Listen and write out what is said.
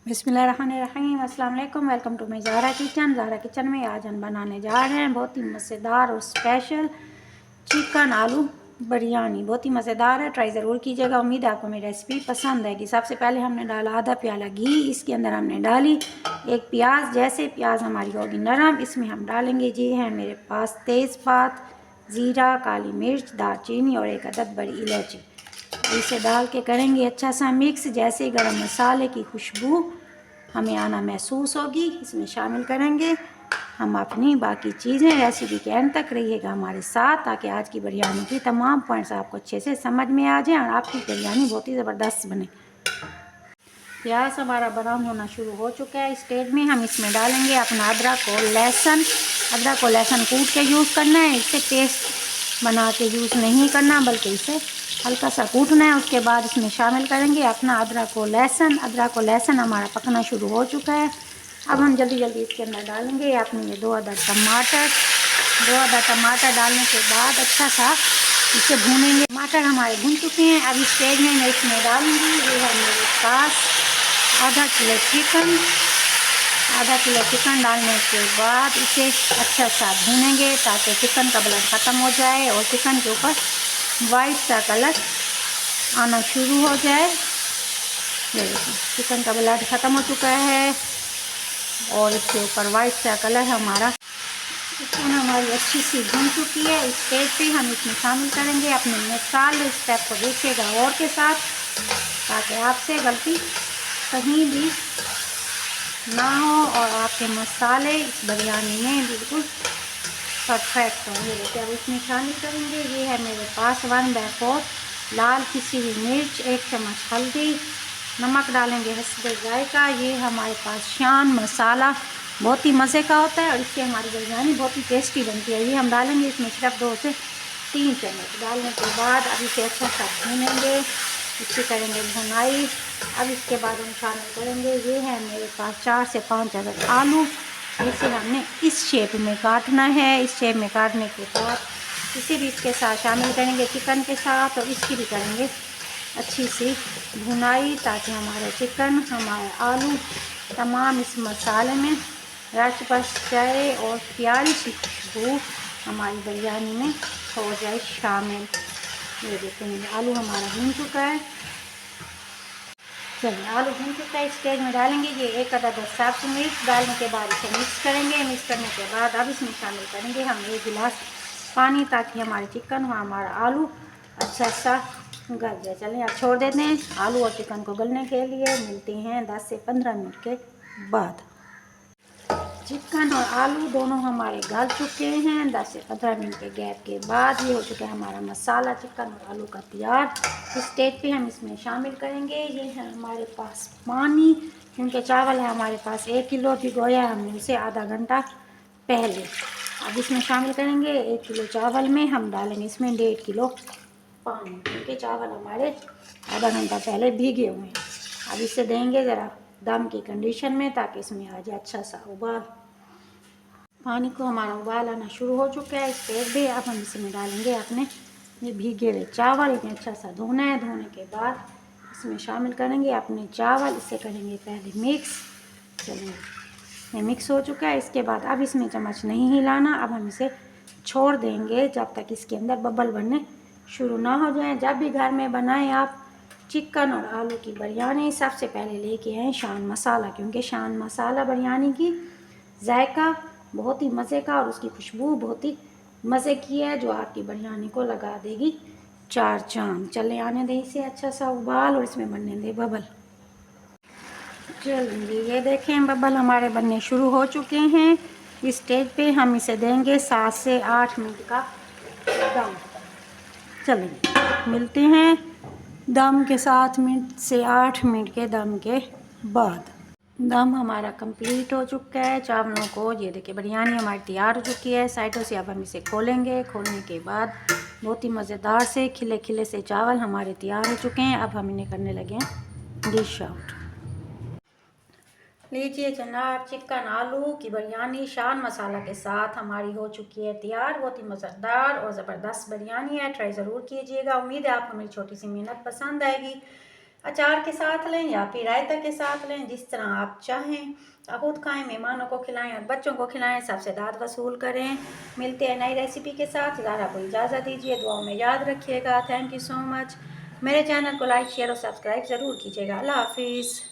बिस्मिल्लाहिर्रहमानिर्रहीम, अस्सलाम वालेकुम। Welcome to my Zara kitchen. Zara kitchen में आज हम बनाने जा रहे हैं बहुत ही मज़ेदार और स्पेशल चिकन आलू बिरयानी। बहुत ही मज़ेदार है, ट्राई ज़रूर कीजिएगा। उम्मीद है आपको मेरी रेसिपी पसंद आएगी। सबसे पहले हमने डाला आधा प्याला घी, इसके अंदर हमने डाली एक प्याज। जैसे प्याज हमारी होगी नरम, इसमें हम डालेंगे जी है मेरे पास तेज़पात, ज़ीरा, काली मिर्च, दालचीनी और एक अदद बड़ी इलायची। इसे डाल के करेंगे अच्छा सा मिक्स। जैसे गरम मसाले की खुशबू हमें आना महसूस होगी, इसमें शामिल करेंगे हम अपनी बाकी चीज़ें। रेसिपी के एंड तक रहिएगा हमारे साथ ताकि आज की बिरयानी की तमाम पॉइंट्स आपको अच्छे से समझ में आ जाए और आपकी बिरयानी बहुत ही ज़बरदस्त बने। प्याज हमारा ब्राउन होना शुरू हो चुका है। इस स्टेज में हम इसमें डालेंगे अपना अदरक और लहसुन। अदरक और लहसुन कूट के यूज़ करना है, इससे पेस्ट बना के यूज़ नहीं करना, बल्कि इसे हल्का सा कूटना है। उसके बाद इसमें शामिल करेंगे अपना अदरक और लहसुन। अदरक और लहसुन हमारा पकना शुरू हो चुका है। अब हम जल्दी जल्दी इसके अंदर डालेंगे अपने ये 2 अदद टमाटर। 2 अदद टमाटर डालने के बाद अच्छा सा इसे भूनेंगे। टमाटर हमारे भून चुके हैं। अब इस स्टेज में मैं इसमें डालूँगी ये है मेरे पास आधा किलो चिकन। आधा किलो चिकन डालने के बाद इसे अच्छा सा भूनेंगे ताकि चिकन का ब्लड ख़त्म हो जाए और चिकन के ऊपर वाइट सा कलर आना शुरू हो जाए। ये देखिए चिकन का ब्लड ख़त्म हो चुका है और इसके ऊपर वाइट सा कलर हमारा चिकन हमारी अच्छी सी भून चुकी है। इस स्टेज पे हम इसमें शामिल करेंगे अपने मसाले। स्टेप को देखिएगा और के साथ ताकि आपसे गलती कहीं भी ना हो और आपके मसाले इस बिरयानी में बिल्कुल परफेक्ट होंगे। देखिए अब इसमें शामिल करेंगे ये है मेरे पास 1/4 लाल पिसी हुई मिर्च, 1 चम्मच हल्दी, नमक डालेंगे हस्बे जायका। ये हमारे पास शान मसाला बहुत ही मज़े का होता है और इससे हमारी बिरयानी बहुत ही टेस्टी बनती है। ये हम डालेंगे इसमें सिर्फ 2 से 3 चम्मच। डालने के बाद अब इसे अच्छा सा भूनेंगे, इसकी करेंगे भुनाई। अब इसके बाद हम शामिल करेंगे ये है मेरे पास 4 से 5 अदद आलू। इसे हमने इस शेप में काटना है। इस शेप में काटने के बाद इसे भी इसके साथ शामिल करेंगे चिकन के साथ और इसकी भी करेंगे अच्छी सी भुनाई ताकि हमारा चिकन हमारे आलू तमाम इस मसाले में रच बस जाए और प्यारी सी खुशबू हमारी बिरयानी में हो जाए शामिल। ये देखेंगे आलू हमारा भून चुका है। चलिए आलू भून चुका है। इस स्टेज में डालेंगे ये 1 अदद सब्ज़ मिर्च। डालने के बाद इसे मिक्स करेंगे। मिक्स करने के बाद अब इसमें शामिल करेंगे हम 1 गिलास पानी ताकि हमारे चिकन और हमारा आलू अच्छा सा गल जाए। चलिए अब छोड़ देते हैं आलू और चिकन को गलने के लिए। मिलते हैं 10 से 15 मिनट के बाद। चिकन और आलू दोनों हमारे गल चुके हैं। 10 से 15 मिनट के गैप के बाद ये हो चुका है हमारा मसाला चिकन और आलू का तैयार। इस स्टेज पे हम इसमें शामिल करेंगे ये है हमारे पास पानी। क्योंकि चावल है हमारे पास 1 किलो भिगोया हमने उसे आधा घंटा पहले। अब इसमें शामिल करेंगे 1 किलो चावल में हम डालेंगे इसमें 1.5 किलो पानी, क्योंकि चावल हमारे आधा घंटा पहले भीगे हुए हैं। अब इसे देंगे ज़रा दम की कंडीशन में ताकि इसमें आ जाए अच्छा सा उबाल। पानी को हमारा उबाल आना शुरू हो चुका है। इस स्टेज पे अब हम इसमें डालेंगे अपने ये भीगे हुए चावल। इन्हें अच्छा सा धोना है। धोने के बाद इसमें शामिल करेंगे अपने चावल। इसे करेंगे पहले मिक्स। चलिए ये मिक्स हो चुका है। इसके बाद अब इसमें चम्मच नहीं हिलाना। अब हम इसे छोड़ देंगे जब तक इसके अंदर बबल बनने शुरू ना हो जाए। जब भी घर में बनाएं आप चिकन और आलू की बिरयानी सबसे पहले लेके आएँ शान मसाला, क्योंकि शान मसाला बिरयानी की जायका बहुत ही मज़े का और उसकी खुशबू बहुत ही मज़े की है जो आपकी बिरयानी को लगा देगी 4 चांद। चले आने दें इसे अच्छा सा उबाल और इसमें बनने दें बबल। चलिए ये देखें बबल हमारे बनने शुरू हो चुके हैं। इस स्टेज पे हम इसे देंगे 7 से 8 मिनट का दम। चलिए मिलते हैं दम के 7 मिनट से 8 मिनट के दम के बाद। दम हमारा कंप्लीट हो चुका है। चावलों को ये देखिए बिरयानी हमारी तैयार हो चुकी है साइडों से। अब हम इसे खोलेंगे। खोलने के बाद बहुत ही मज़ेदार से खिले खिले से चावल हमारे तैयार हो चुके हैं। अब हम इन्हें करने लगे हैं डिश आउट। लीजिए जनाब चिकन आलू की बिरयानी शान मसाला के साथ हमारी हो चुकी है तैयार। बहुत ही मज़ेदार और ज़बरदस्त बिरयानी है, ट्राई ज़रूर कीजिएगा। उम्मीद है आपको मेरी छोटी सी मेहनत पसंद आएगी। अचार के साथ लें या फिर रायता के साथ लें, जिस तरह आप चाहें। खुद खाएं, मेहमानों को खिलाएं और बच्चों को खिलाएं, सबसे दाद वसूल करें। मिलते हैं नई रेसिपी के साथ। ज़ारा को इजाज़त दीजिए, दुआओं में याद रखिएगा। Thank you so much. मेरे चैनल को लाइक शेयर और सब्सक्राइब ज़रूर कीजिएगा। अल्लाह हाफिज़।